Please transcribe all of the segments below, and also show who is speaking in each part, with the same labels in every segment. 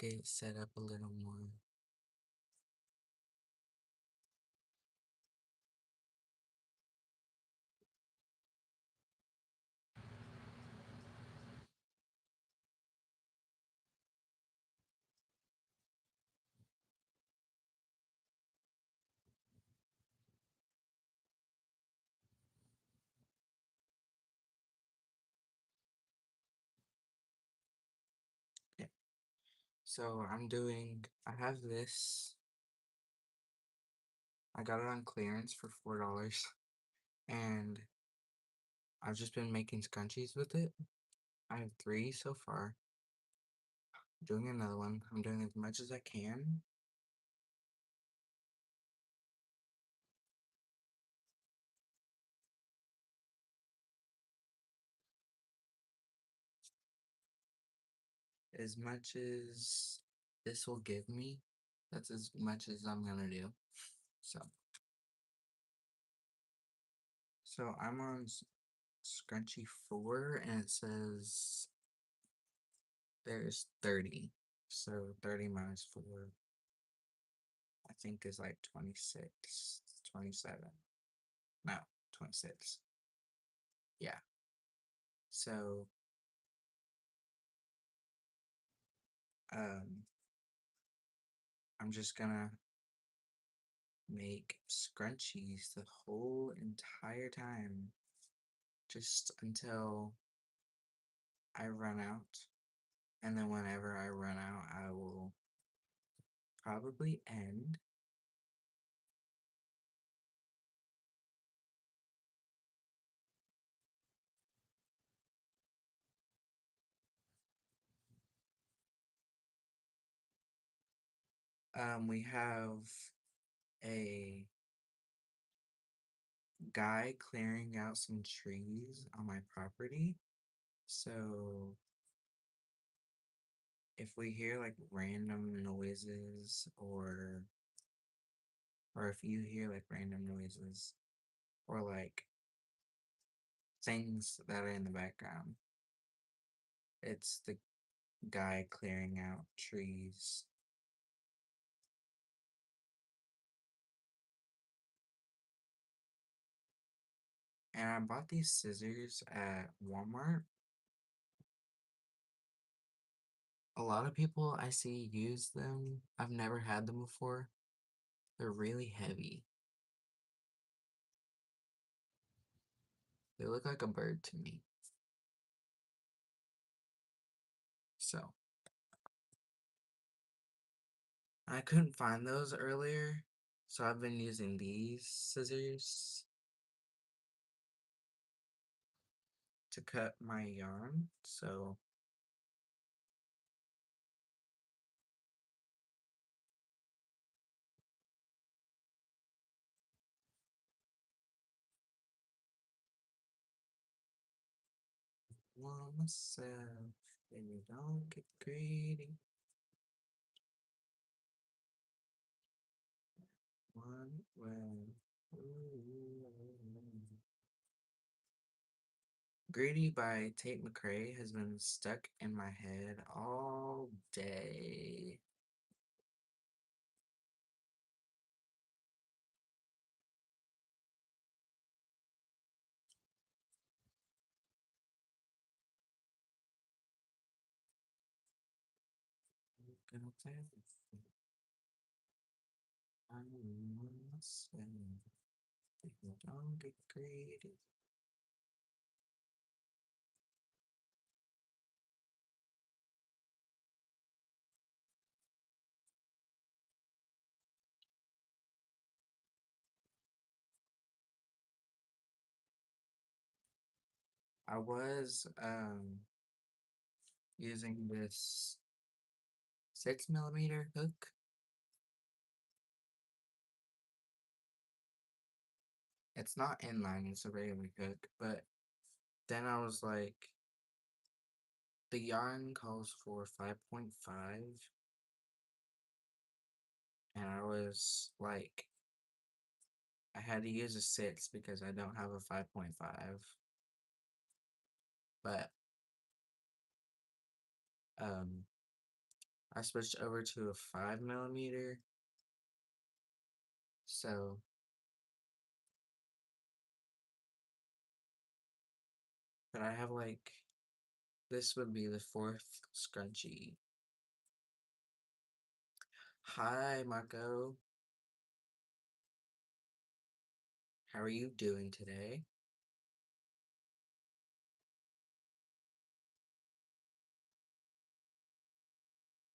Speaker 1: get it set up a little more. Yeah. So I have this. I got it on clearance for $4, and I've just been making scrunchies with it. I have three so far. Doing another one. I'm doing as much as I can. As much as this will give me, that's as much as I'm gonna do. So, so I'm on scrunchie 4, and it says there's 30. So 30 minus 4, I think is like 26, 27. No, 26. Yeah. So, um, I'm just gonna make scrunchies the whole entire time, just until I run out. And then whenever I run out, I will probably end. We have a guy clearing out some trees on my property. So if we hear like random noises, or if you hear like random noises, or like things that are in the background, it's the guy clearing out trees. And I bought these scissors at Walmart. A lot of people I see use them. I've never had them before. They're really heavy. They look like a bird to me. So, I couldn't find those earlier, so I've been using these scissors to cut my yarn. So, want myself, and you don't get greedy. One way. Greedy by Tate McRae has been stuck in my head all day. Gonna play with I want myself. If you don't get greedy. I was using this 6 millimeter hook. It's not inline, it's a regular hook, but then I was like, the yarn calls for 5.5, and I was like, I had to use a 6 because I don't have a 5.5, but um I switched over to a 5 millimeter. So, but I have like, this would be the fourth scrunchie. Hi, Mako. How are you doing today?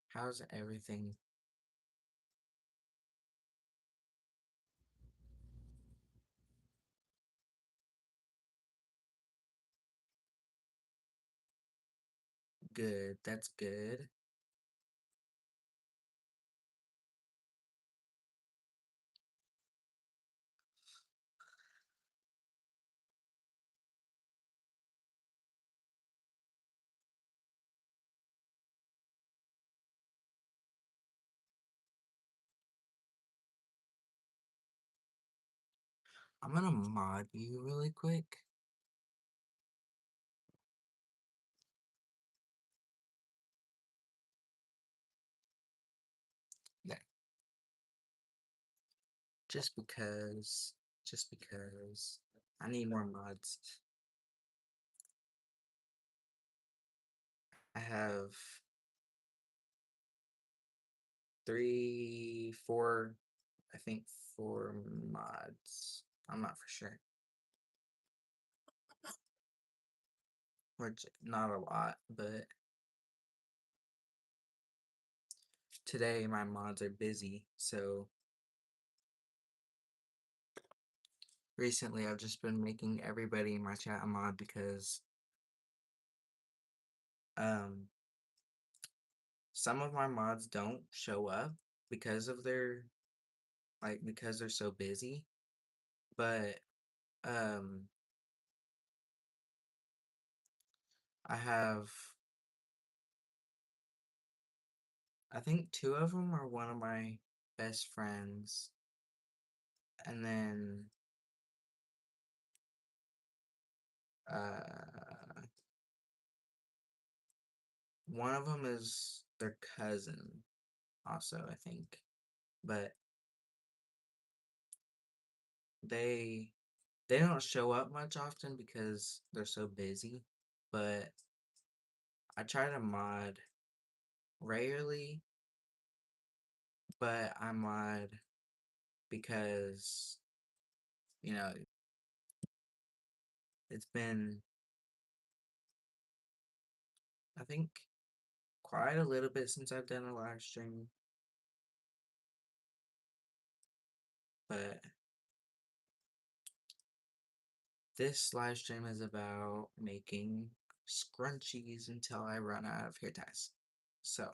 Speaker 1: How's everything? Good. That's good. I'm gonna mod you really quick. Yeah, just because, just because I need more mods. I have three, four, I think 4 mods. I'm not for sure. Which not a lot, but today my mods are busy, so recently I've just been making everybody in my chat a mod because um some of my mods don't show up because of their because they're so busy. But um I have I think two of them are one of my best friends, and then uh one of them is their cousin also, I think. But they they don't show up much often because they're so busy, but I try to mod rarely, but I mod because, you know, it's been, I think, quite a little bit since I've done a live stream, but this live stream is about making scrunchies until I run out of hair ties. So,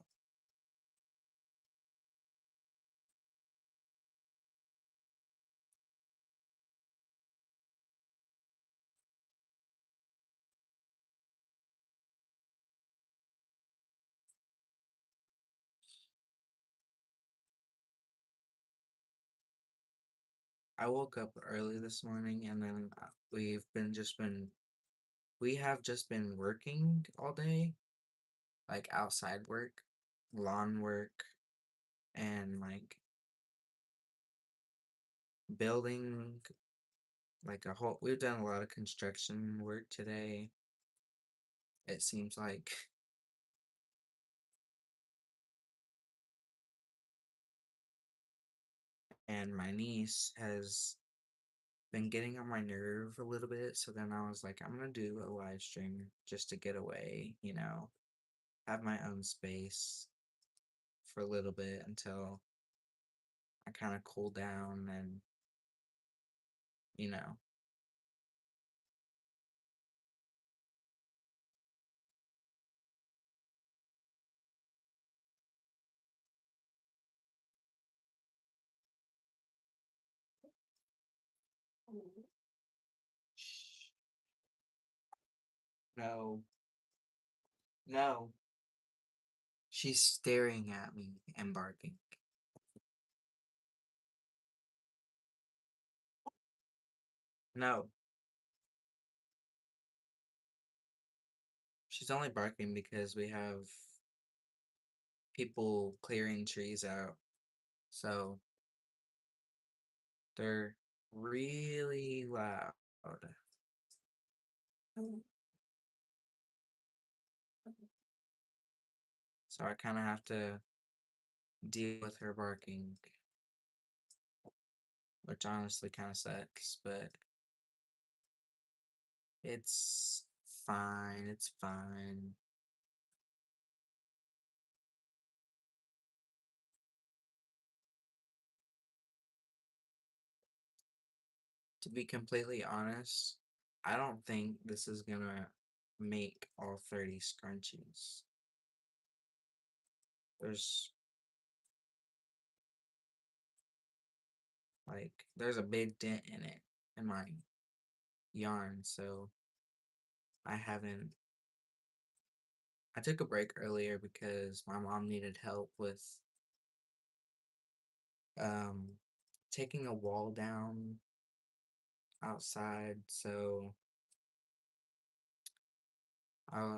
Speaker 1: I woke up early this morning and then we have just been working all day, like outside work, lawn work, and like building like a whole, we've done a lot of construction work today, it seems like. And my niece has been getting on my nerve a little bit, so then I was like, I'm gonna do a live stream just to get away, have my own space for a little bit until I kind of cool down and, you know. Shh. No, no. She's staring at me and barking. No, she's only barking because we have people clearing trees out. So they're really loud. So I kind of have to deal with her barking, which honestly kind of sucks, but it's fine. It's fine. To be completely honest, I don't think this is gonna make all 30 scrunchies. There's there's a big dent in it in my yarn, so I haven't. I took a break earlier because my mom needed help with um taking a wall down outside, so I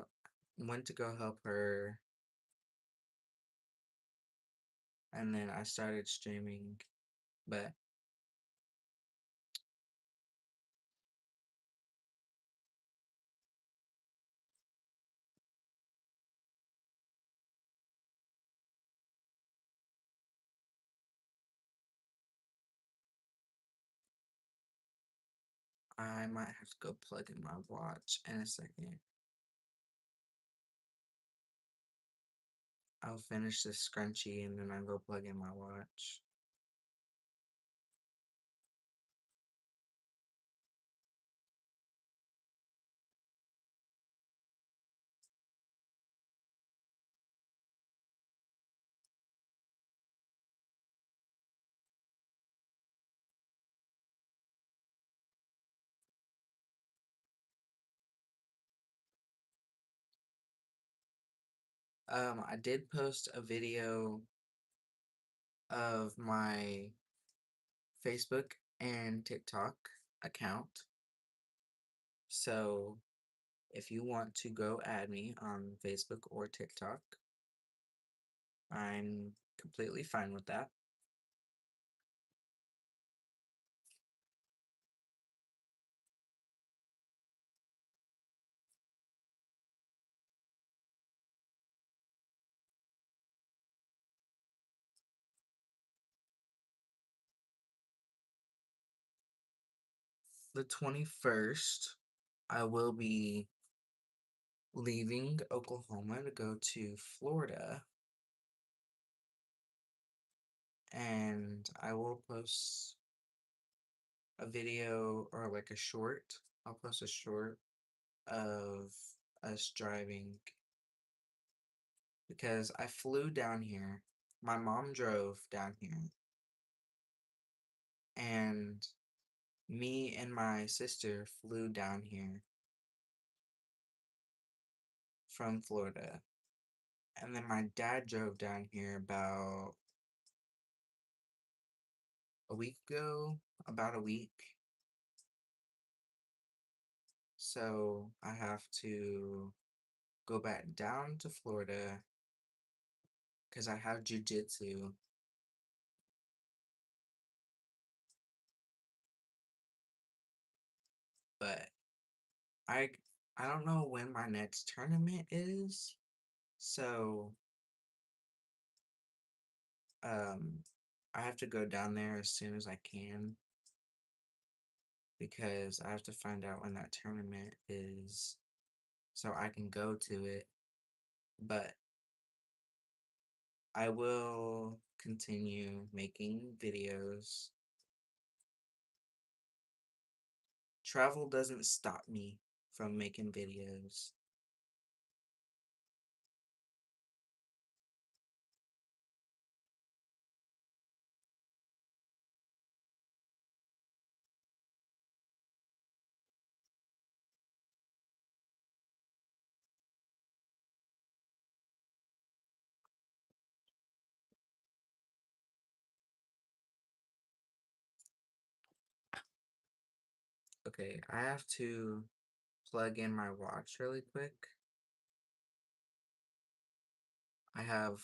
Speaker 1: went to go help her, and then I started streaming, but I might have to go plug in my watch in a second. I'll finish this scrunchie and then I'll go plug in my watch. I did post a video of my Facebook and TikTok account. So if you want to go add me on Facebook or TikTok, I'm completely fine with that. The 21st, I will be leaving Oklahoma to go to Florida, and I will post a video or like a short. I'll post a short of us driving because I flew down here. My mom drove down here, and me and my sister flew down here from Florida. And then my dad drove down here a week ago, about a week. So I have to go back down to Florida because I have jujitsu. But I I don't know when my next tournament is. So um I have to go down there as soon as I can because I have to find out when that tournament is so I can go to it. But I will continue making videos. Travel doesn't stop me from making videos. Okay, I have to plug in my watch really quick. I have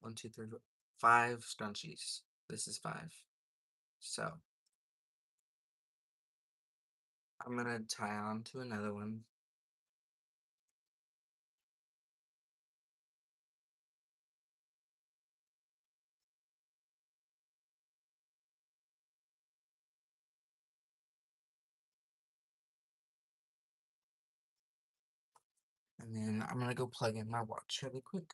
Speaker 1: One, two, three, four, five scrunchies. This is five. So I'm gonna tie on to another one. And then I'm gonna go plug in my watch really quick.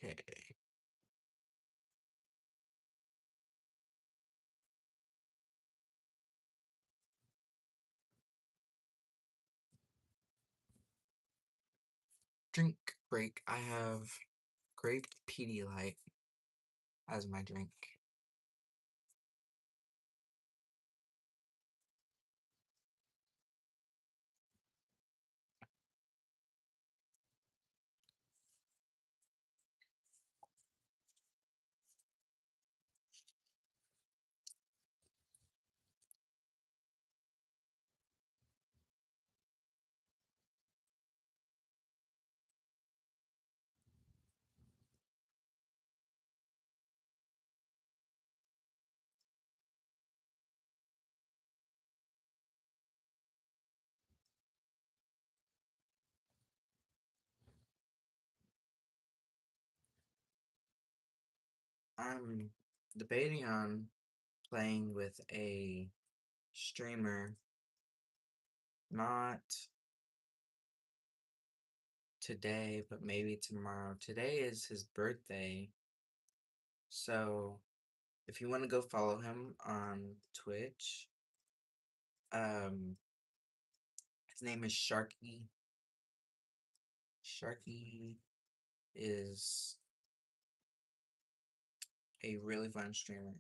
Speaker 1: Okay. Drink break. I have grape Pedialyte as my drink. I'm debating on playing with a streamer, not today, but maybe tomorrow. Today is his birthday, so if you want to go follow him on Twitch, um, his name is Sharky. Sharky is a really fun streamer.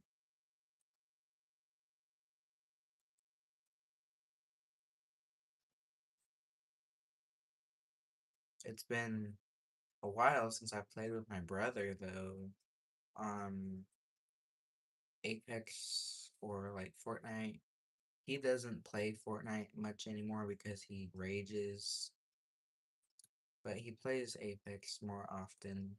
Speaker 1: It's been a while since I played with my brother though. Um, Apex or like Fortnite. He doesn't play Fortnite much anymore because he rages, but he plays Apex more often.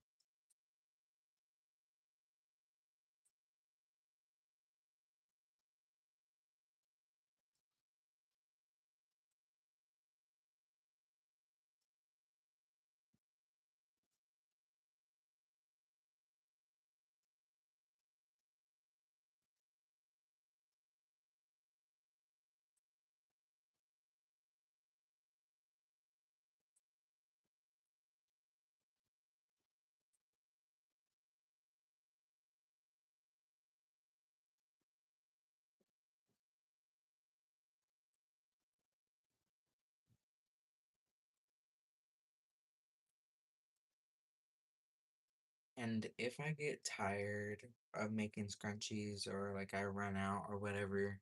Speaker 1: And if I get tired of making scrunchies or like I run out or whatever,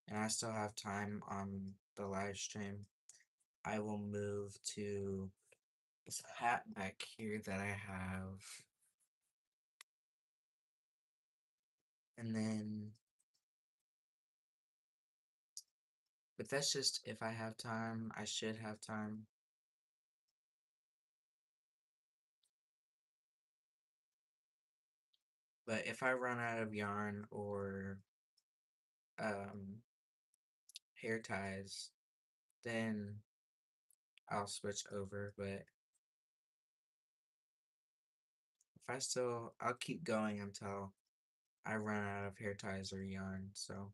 Speaker 1: and I still have time on the live stream, I will move to this hat back here that I have. And then, but that's just if I have time, I should have time. But if I run out of yarn or um, hair ties, then I'll switch over. But if I still, I'll keep going until I run out of hair ties or yarn. So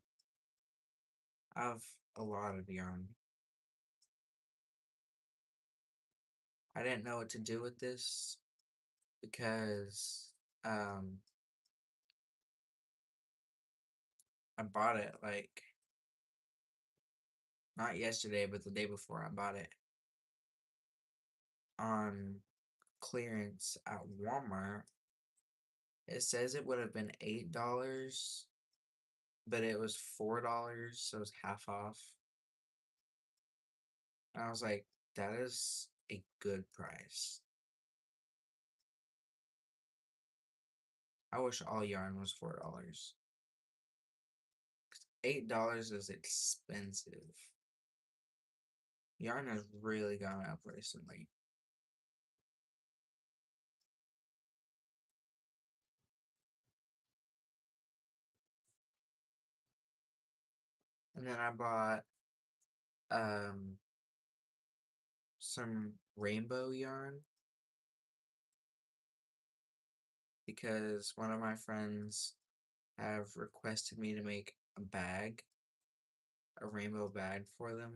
Speaker 1: I have a lot of yarn. I didn't know what to do with this because um I bought it like not yesterday, but the day before I bought it on clearance at Walmart. It says it would have been $8, but it was $4, so it was half off. And I was like, that is a good price. I wish all yarn was $4. $8 is expensive. Yarn has really gone up recently. And then I bought um some rainbow yarn because one of my friends have requested me to make a rainbow bag for them.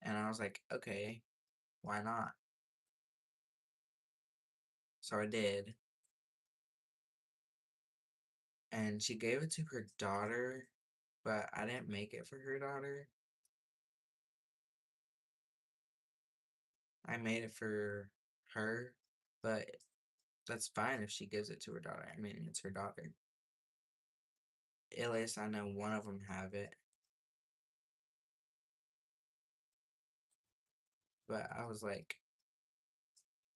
Speaker 1: And I was like, okay, why not? So I did. And she gave it to her daughter, but I didn't make it for her daughter. I made it for her, but that's fine if she gives it to her daughter. I mean, it's her daughter. At least I know one of them have it. But I was like,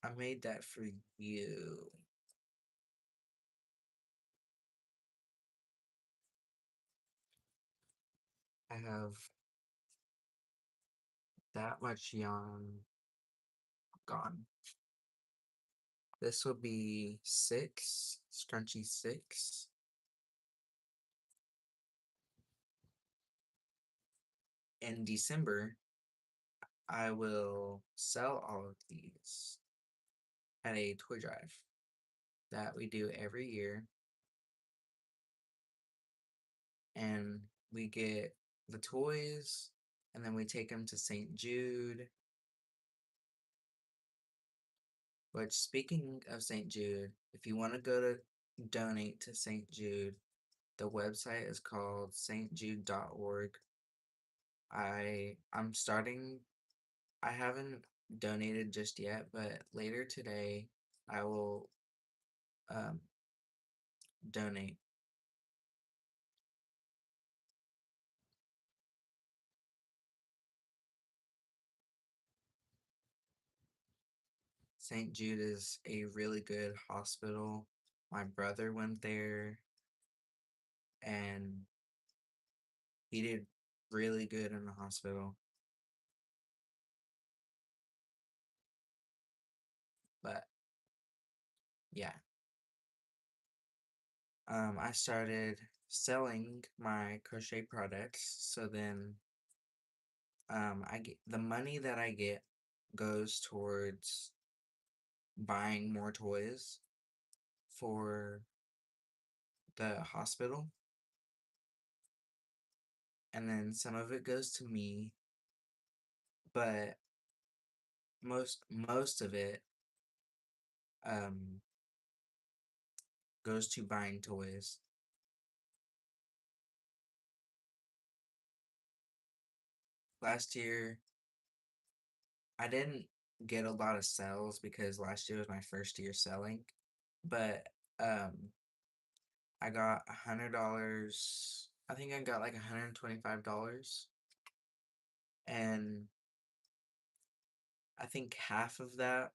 Speaker 1: I made that for you. I have that much yarn gone. This will be 6, scrunchie 6. In December, I will sell all of these at a toy drive that we do every year. And we get the toys, and then we take them to St. Jude. Which, speaking of St. Jude, if you want to go to donate to St. Jude, the website is called stjude.org. I'm starting. I haven't donated just yet, but later today I will um, donate. St. Jude is a really good hospital. My brother went there and he did really good in the hospital. But yeah, I started selling my crochet products. So then I get the money that I get goes towards buying more toys for the hospital, and then some of it goes to me, but most of it um goes to buying toys. Last year I didn't get a lot of sales because last year was my first year selling, but I got $100. I think I got like $125, and I think half of that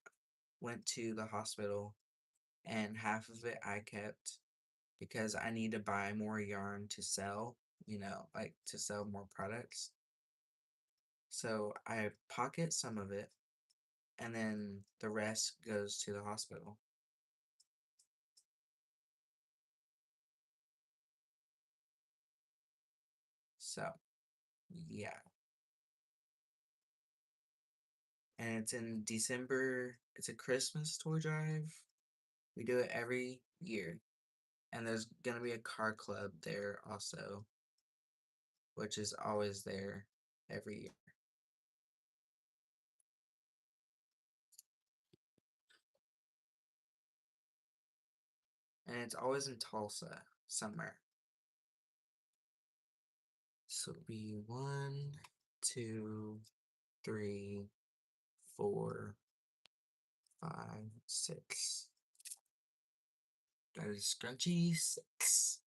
Speaker 1: went to the hospital, and half of it I kept because I need to buy more yarn to sell, like to sell more products. So I pocket some of it, and then the rest goes to the hospital. So, yeah. And it's in December. It's a Christmas toy drive. We do it every year. And there's gonna be a car club there also, which is always there every year. and it's always in Tulsa somewhere. So it'll be 1, 2, 3, 4, 5, 6. That is scrunchy 6.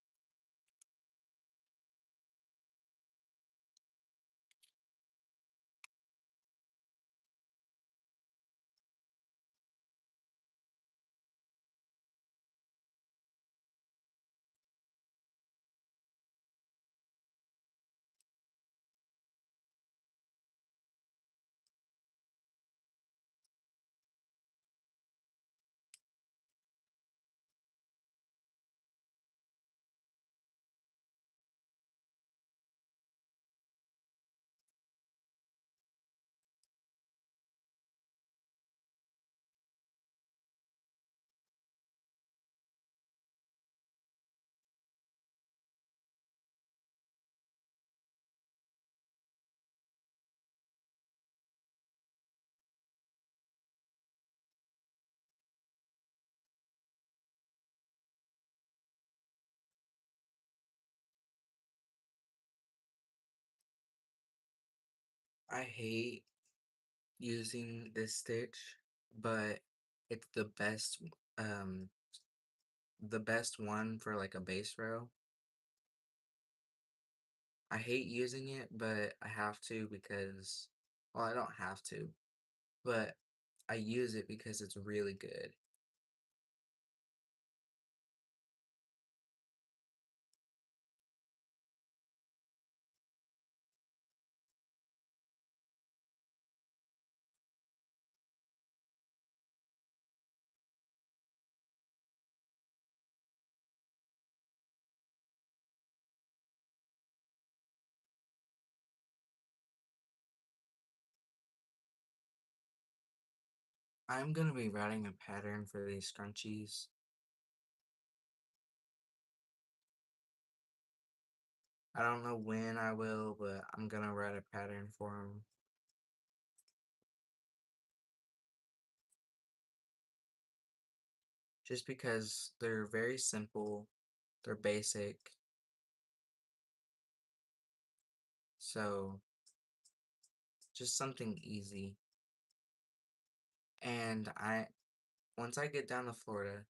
Speaker 1: I hate using this stitch, but it's um the best one for like a base row. I hate using it, but I have to because, well, I don't have to, but I use it because it's really good. I'm gonna be writing a pattern for these scrunchies. I don't know when I will, but I'm gonna write a pattern for them. Just because they're very simple, they're basic, so just something easy. And once I get down to Florida,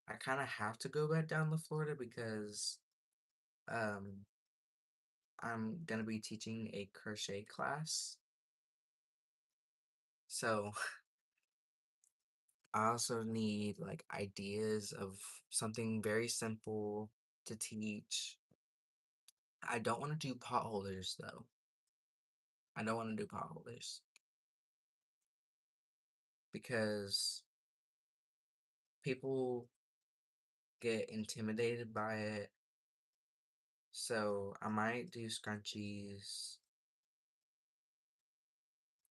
Speaker 1: I kind of have to go back down to Florida because um I'm gonna be teaching a crochet class. So I also need like ideas of something very simple to teach. I don't want to do pot holders though. I don't want to do pot holders because people get intimidated by it. So I might do scrunchies.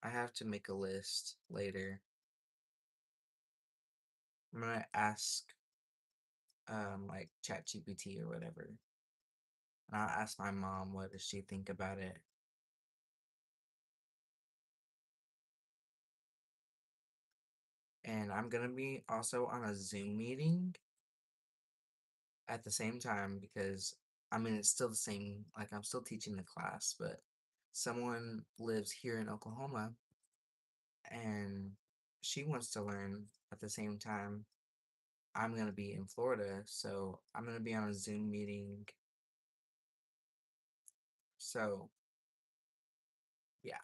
Speaker 1: I have to make a list later. I'm gonna ask like ChatGPT or whatever. And I'll ask my mom what does she think about it. And I'm gonna be also on a Zoom meeting at the same time because I mean it's still the same, like I'm still teaching the class, but someone lives here in Oklahoma and she wants to learn at the same time. I'm gonna be in Florida, so I'm gonna be on a Zoom meeting. So yeah,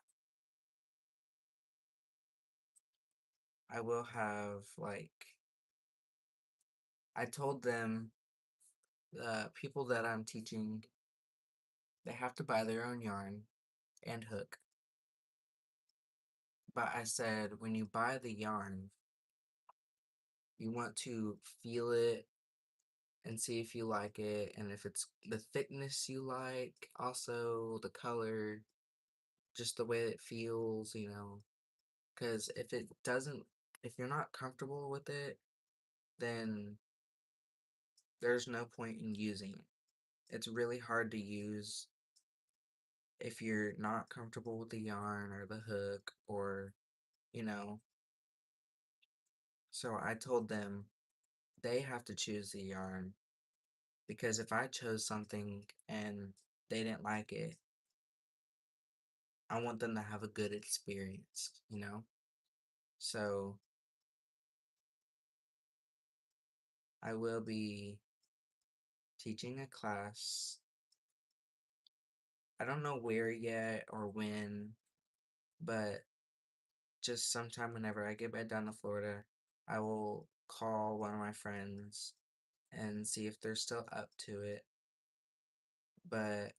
Speaker 1: I will have like I told them people that I'm teaching they have to buy their own yarn and hook. But I said when you buy the yarn, you want to feel it and see if you like it and if it's the thickness you like, also the color, just the way it feels, you know. Because if it doesn't, if you're not comfortable with it, then there's no point in using it. It's really hard to use if you're not comfortable with the yarn or the hook or, you know. So I told them they have to choose the yarn because if I chose something and they didn't like it, I want them to have a good experience, you know? So I will be teaching a class. I don't know where yet or when, but just sometime whenever I get back down to Florida, I will call one of my friends and see if they're still up to it. But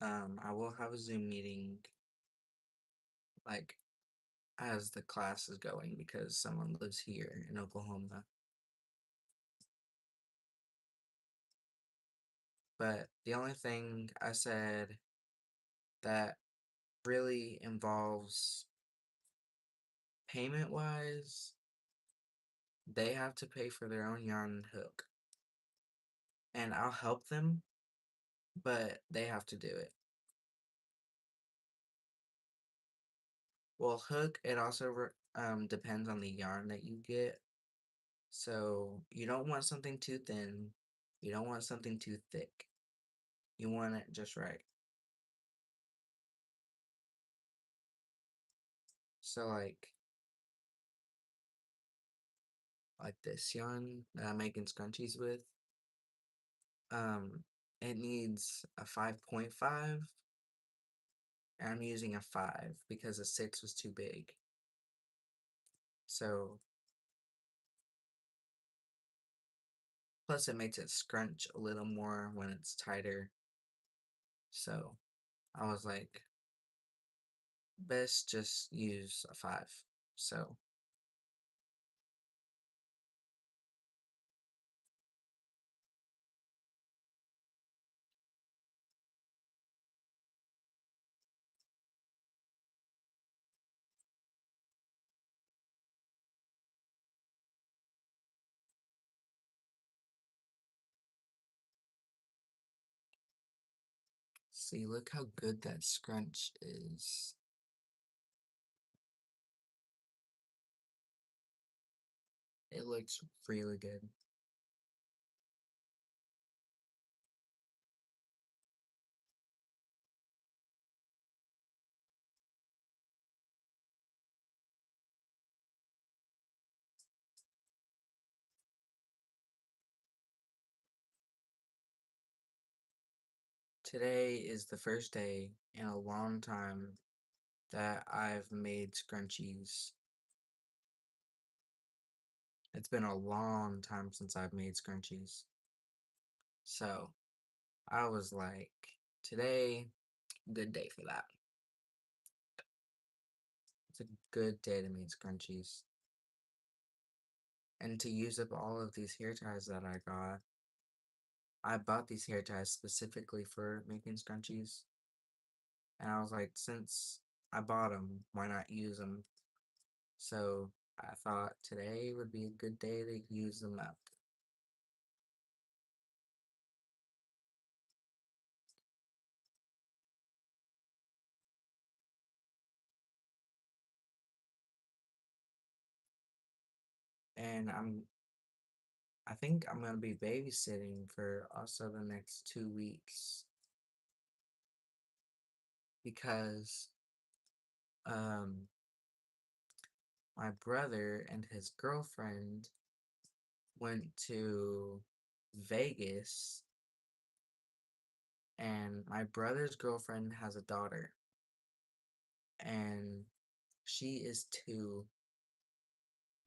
Speaker 1: I will have a Zoom meeting like as the class is going because someone lives here in Oklahoma. But the only thing I said that really involves payment wise, they have to pay for their own yarn and hook. And I'll help them, but they have to do it. Well, hook, it also depends on the yarn that you get. So you don't want something too thin. You don't want something too thick. You want it just right. So like this yarn that I'm making scrunchies with, um, it needs a 5.5, and I'm using a 5 because a 6 was too big. So plus it makes it scrunch a little more when it's tighter. So I was like, best just use a 5. So see, look how good that scrunch is. It looks really good. Today is the first day in a long time that I've made scrunchies. It's been a long time since I've made scrunchies. So I was like, today, good day for that. It's a good day to make scrunchies. And to use up all of these hair ties that I got, I bought these hair ties specifically for making scrunchies. And I was like, since I bought them, why not use them? So I thought today would be a good day to use them up. And I think I'm gonna be babysitting for also the next 2 weeks because um my brother and his girlfriend went to Vegas, and my brother's girlfriend has a daughter, and she is 2,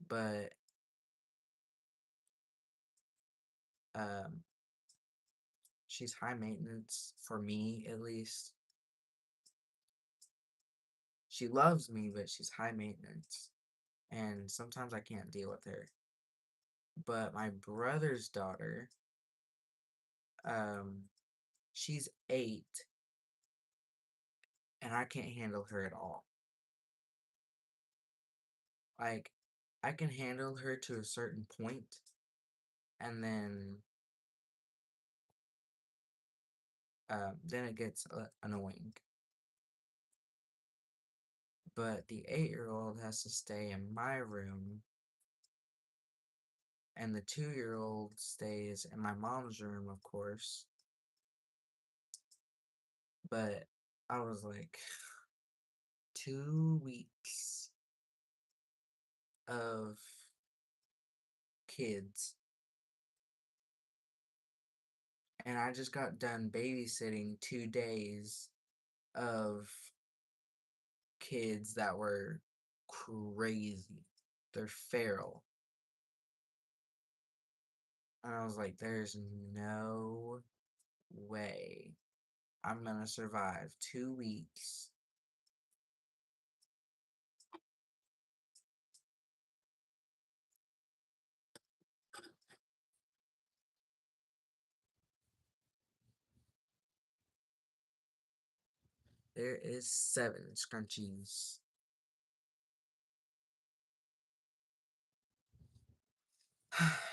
Speaker 1: but um she's high maintenance for me at least. She loves me, but she's high maintenance, and sometimes I can't deal with her. But my brother's daughter, um, she's 8, and I can't handle her at all. Like, I can handle her to a certain point, and then it gets annoying. But the 8-year-old has to stay in my room, and the 2-year-old stays in my mom's room, of course. But I was like, 2 weeks of kids. And I just got done babysitting 2 days of kids that were crazy. They're feral. And I was like, there's no way I'm gonna survive 2 weeks. There is 7 scrunchies.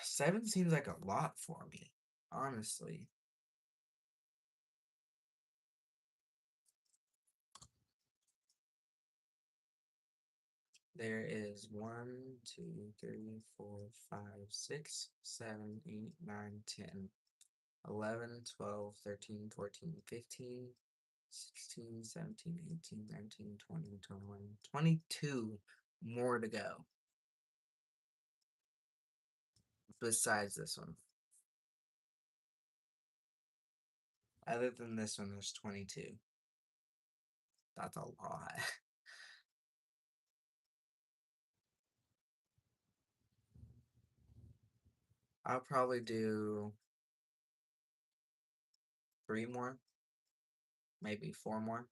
Speaker 1: Seven seems like a lot for me, honestly. There is 1, 2, 3, 4, 5, 6, 7, 8, 9, 10, 11, 12, 13, 14, 15, 16, 17, 18, 19, 20, 21, 22 more to go. Besides this one. Other than this one, there's 22. That's a lot. I'll probably do 3 more, maybe 4 more.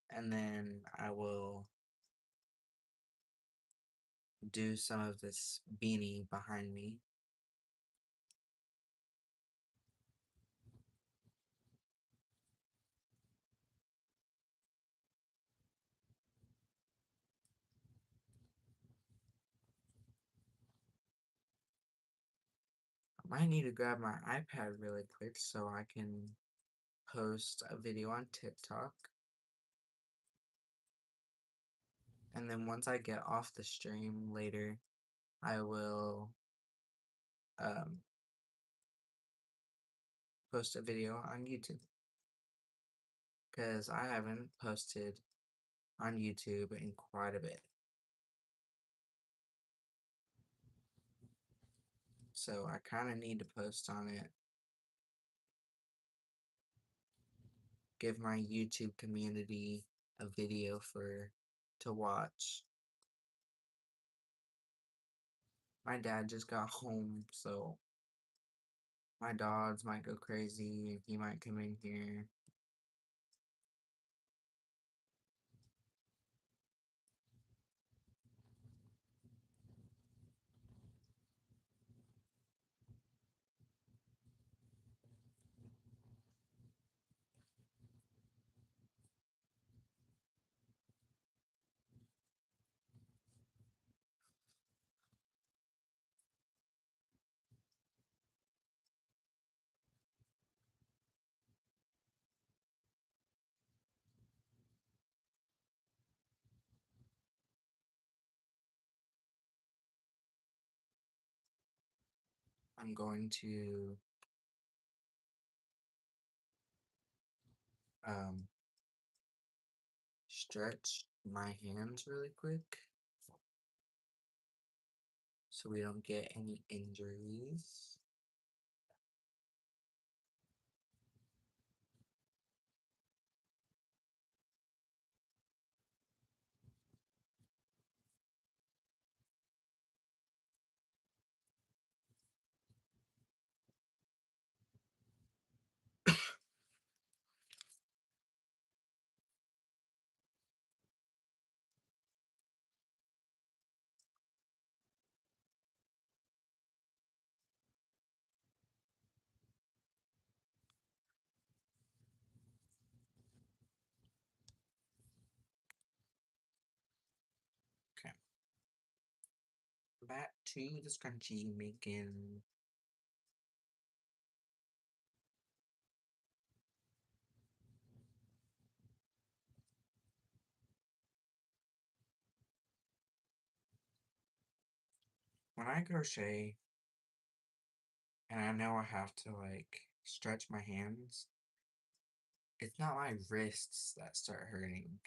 Speaker 1: And then I will do some of this beanie behind me. I might need to grab my iPad really quick so I can post a video on TikTok. And then once I get off the stream later, I will um, post a video on YouTube. Because I haven't posted on YouTube in quite a bit. So I kind of need to post on it. Give my YouTube community a video to watch. My dad just got home, so my dogs might go crazy and he might come in here. I'm going to um, stretch my hands really quick so we don't get any injuries. Okay, back to the scrunchie making. when I crochet and I know I have to like stretch my hands, it's not my wrists that start hurting.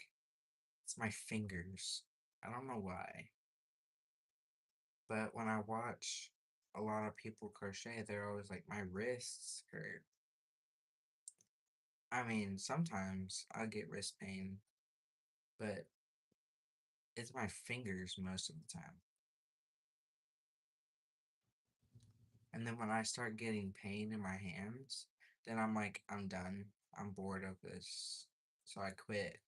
Speaker 1: It's my fingers. I don't know why. But when I watch a lot of people crochet, they're always like, my wrists hurt. I mean, sometimes I get wrist pain, but it's my fingers most of the time. And then when I start getting pain in my hands, then I'm like, I'm done. I'm bored of this. So I quit.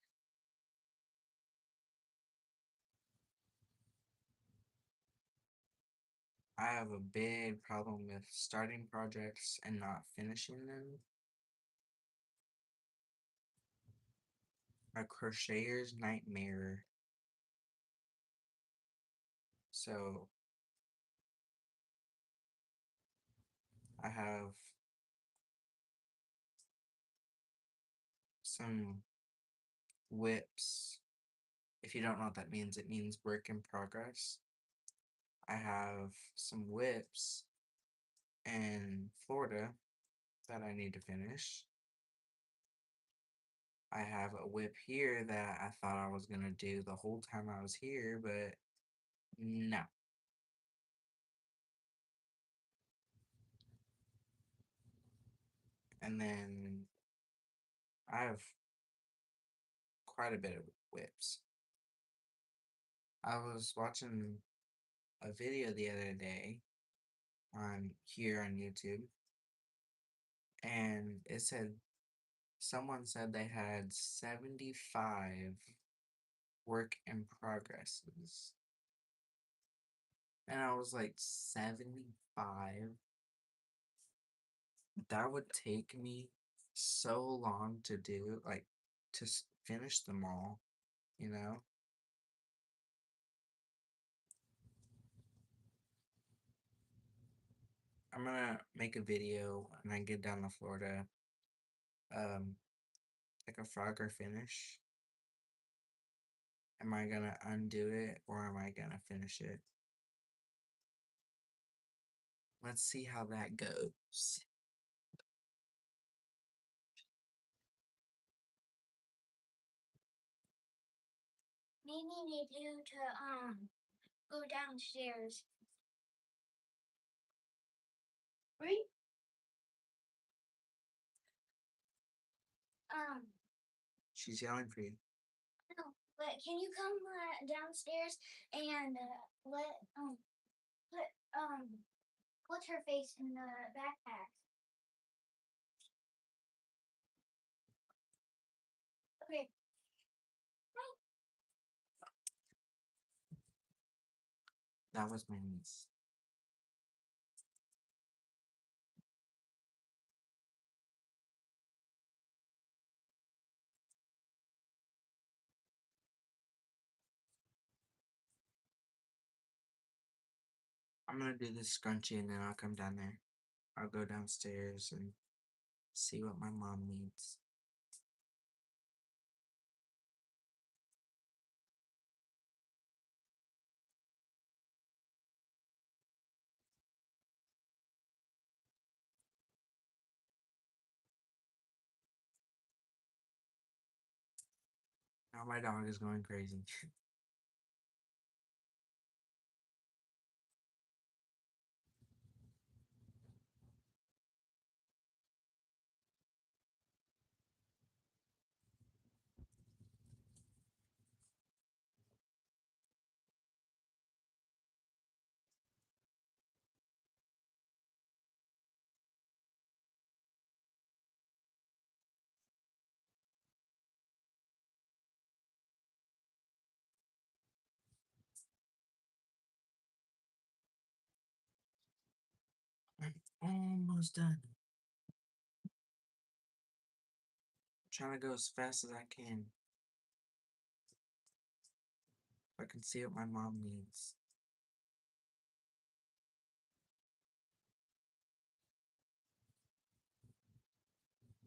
Speaker 1: I have a big problem with starting projects and not finishing them. A crocheter's nightmare. So I have some whips. If you don't know what that means, it means work in progress. I have some whips in Florida that I need to finish. I have a whip here that I thought I was gonna do the whole time I was here, but no. And then I have quite a bit of whips. I was watching a video the other day on here on YouTube, and it said someone said they had 75 work in progresses. And I was like, 75? That would take me so long to do, like, to finish them all, you know? I'm gonna make a video when I get down to Florida, um, like a Frogger finish. Am I gonna undo it or am I gonna finish it? Let's see how that goes.
Speaker 2: Maybe need you to go downstairs. Right? Um,
Speaker 1: She's yelling for you.
Speaker 2: no, but can you come downstairs and let put what's her face in the backpack? Okay.
Speaker 1: That was my niece. I'm gonna do this scrunchie and then I'll come down there. I'll go downstairs and see what my mom needs. Now my dog is going crazy. I'm almost done. Trying to go as fast as I can. I can see what my mom needs.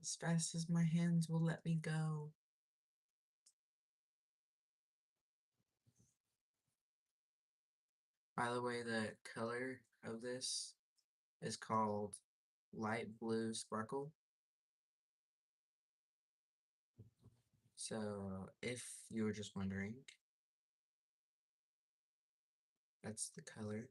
Speaker 1: As fast as my hands will let me go. By the way, the color of this is called light blue sparkle. So, if you were just wondering, that's the color.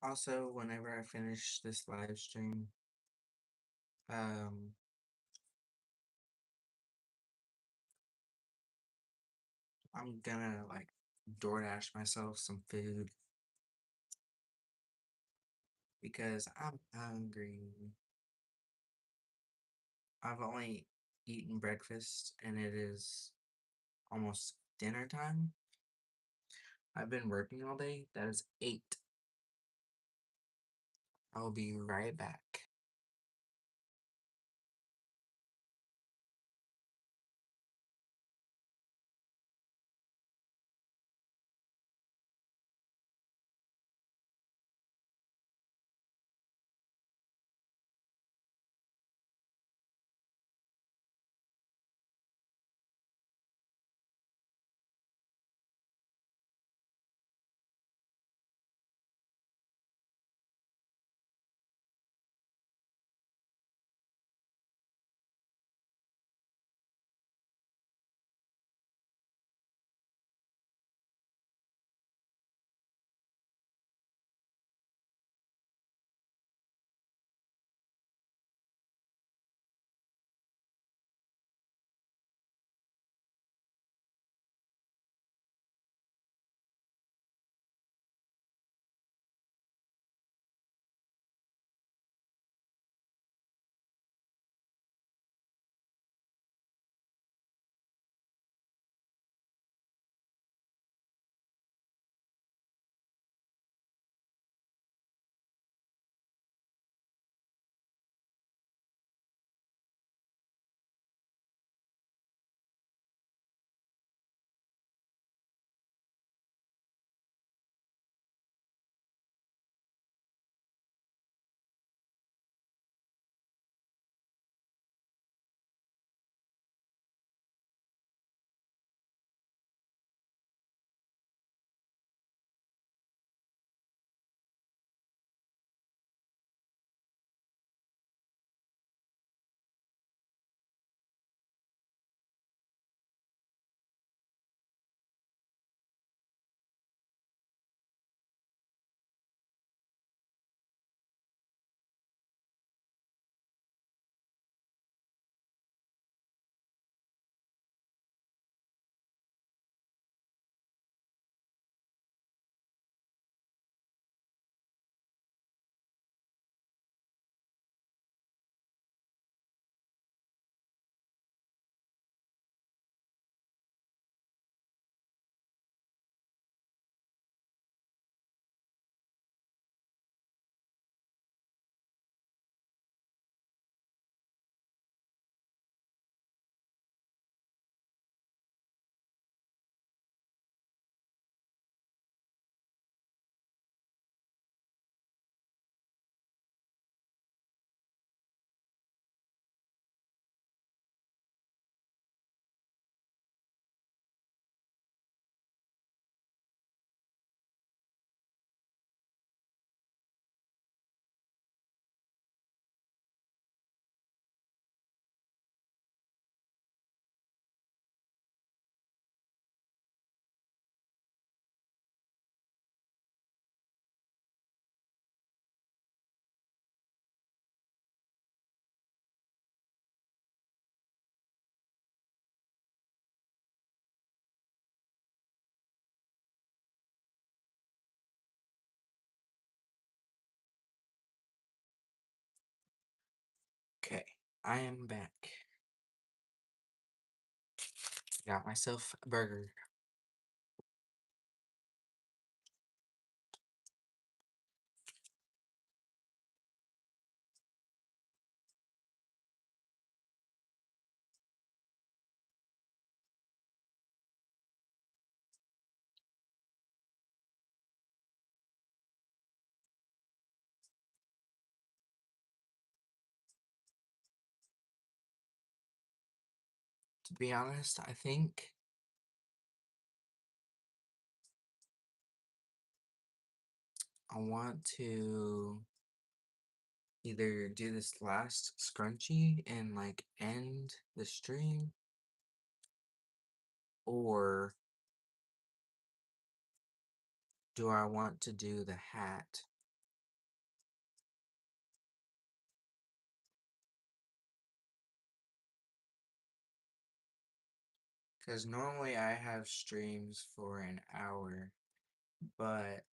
Speaker 1: Also, whenever I finish this live stream, um, I'm gonna like DoorDash myself some food because I'm hungry. I've only eaten breakfast and it is almost dinner time. I've been working all day. That is 8. I'll be right back. Okay, I am back. Got myself a burger. To be honest, I think I want to either do this last scrunchie and like end the stream, or do I want to do the hat? Because normally I have streams for an hour, but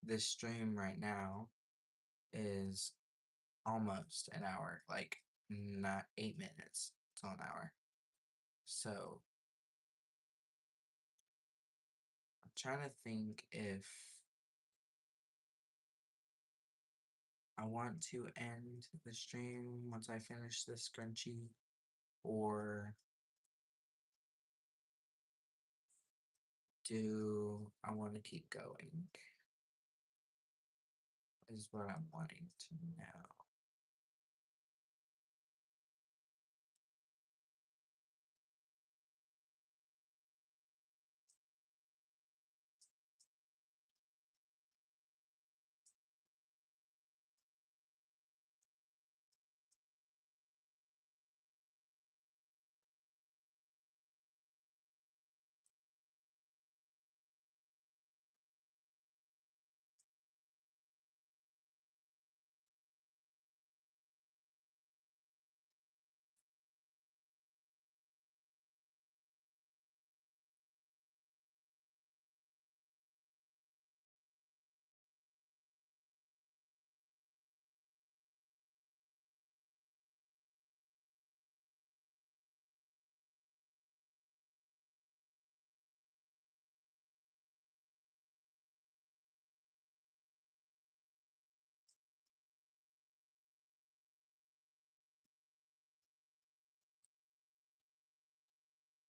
Speaker 1: this stream right now is almost an hour, like not 8 minutes till an hour. So I'm trying to think if I want to end the stream once I finish this scrunchie, or do I want to keep going? Is what I'm wanting to know.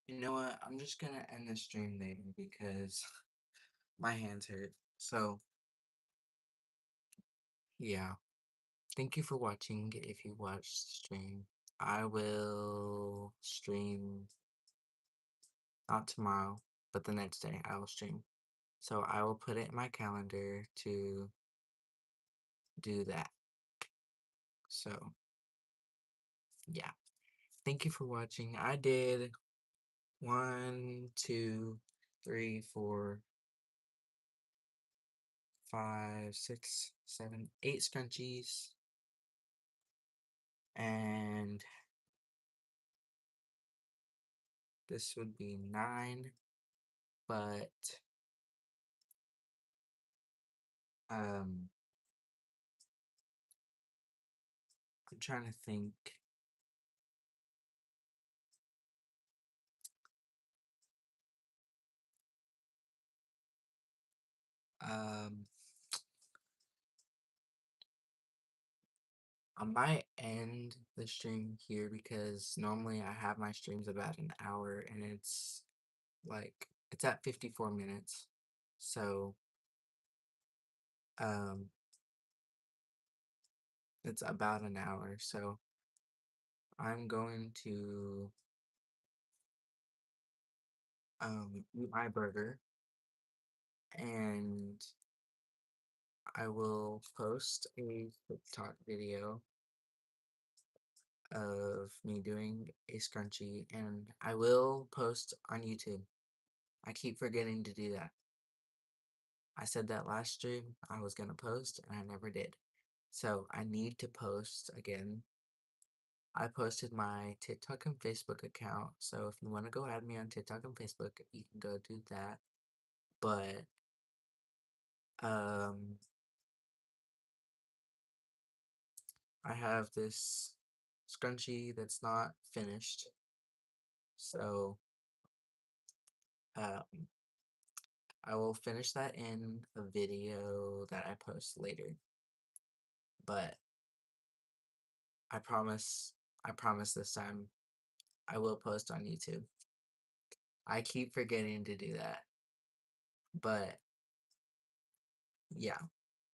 Speaker 1: You know what? I'm just gonna end the stream there because my hands hurt. So, yeah. Thank you for watching if you watched the stream. I will stream not tomorrow, but the next day I will stream. So I will put it in my calendar to do that. So, yeah. Thank you for watching. I did 1, 2, 3, 4, 5, 6, 7, 8 scrunchies. And this would be 9, but I'm trying to think. Um, I might end the stream here because normally I have my streams about an hour and it's at 54 minutes. So, um, it's about an hour. So I'm going to eat my burger, and I will post a TikTok video of me doing a scrunchie, and I will post on YouTube. I keep forgetting to do that. I said that last stream I was gonna post, and I never did. So I need to post again. I posted my TikTok and Facebook account, so if you want to go add me on TikTok and Facebook, you can go do that. But um, I have this scrunchie that's not finished, so um, I will finish that in a video that I post later. But I promise this time I will post on YouTube. I keep forgetting to do that. But yeah.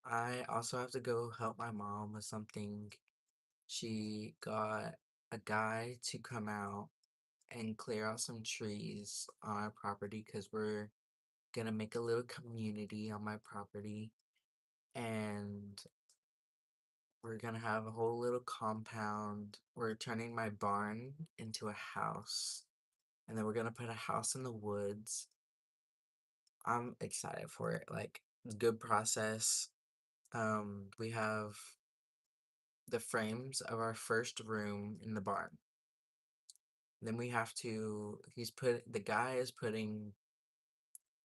Speaker 1: I also have to go help my mom with something. She got a guy to come out and clear out some trees on our property because we're gonna make a little community on my property, and we're gonna have a whole little compound. We're turning my barn into a house, and then we're gonna put a house in the woods. I'm excited for it. Like, good process. We have the frames of our first room in the barn. Then we have to, the guy is putting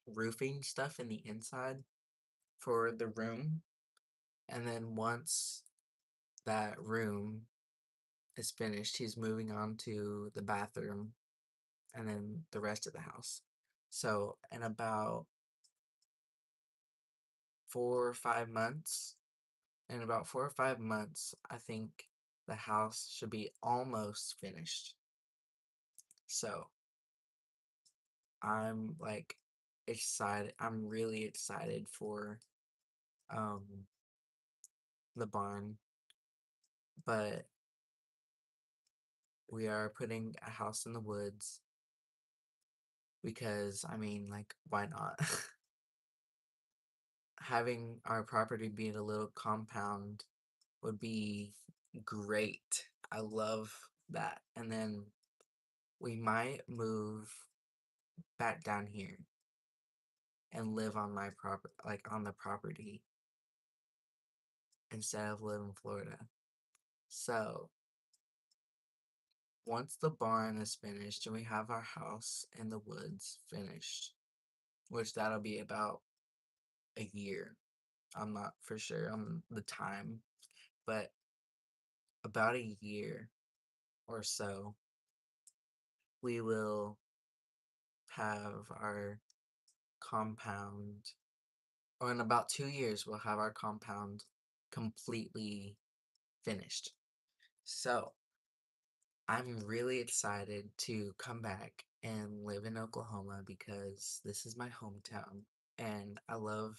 Speaker 1: roofing stuff in the inside for the room. And then once that room is finished, he's moving on to the bathroom and then the rest of the house. So, in about 4 or 5 months, I think the house should be almost finished. So, I'm like excited. I'm really excited for um the barn, but we are putting a house in the woods because I mean, like, why not? Having our property be in a little compound would be great. I love that. And then we might move back down here and live on my property, like on the property, instead of live in Florida. So once the barn is finished and we have our house in the woods finished, which that'll be about a year. I'm not for sure on the time, but about a year or so, we will have our compound, or in about 2 years, we'll have our compound completely finished. So I'm really excited to come back and live in Oklahoma because this is my hometown and I love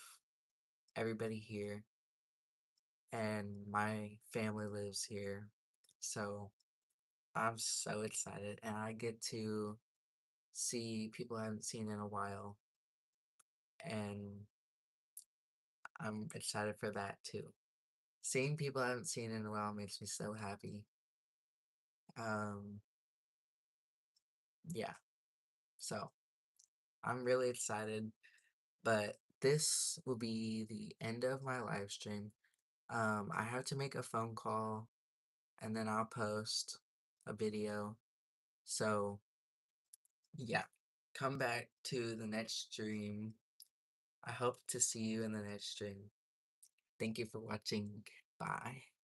Speaker 1: everybody here and my family lives here. So I'm so excited and I get to see people I haven't seen in a while and I'm excited for that too. Seeing people I haven't seen in a while makes me so happy. Um, yeah, so I'm really excited, but this will be the end of my live stream. I have to make a phone call and then I'll post a video. So, yeah, come back to the next stream. I hope to see you in the next stream. Thank you for watching. Bye.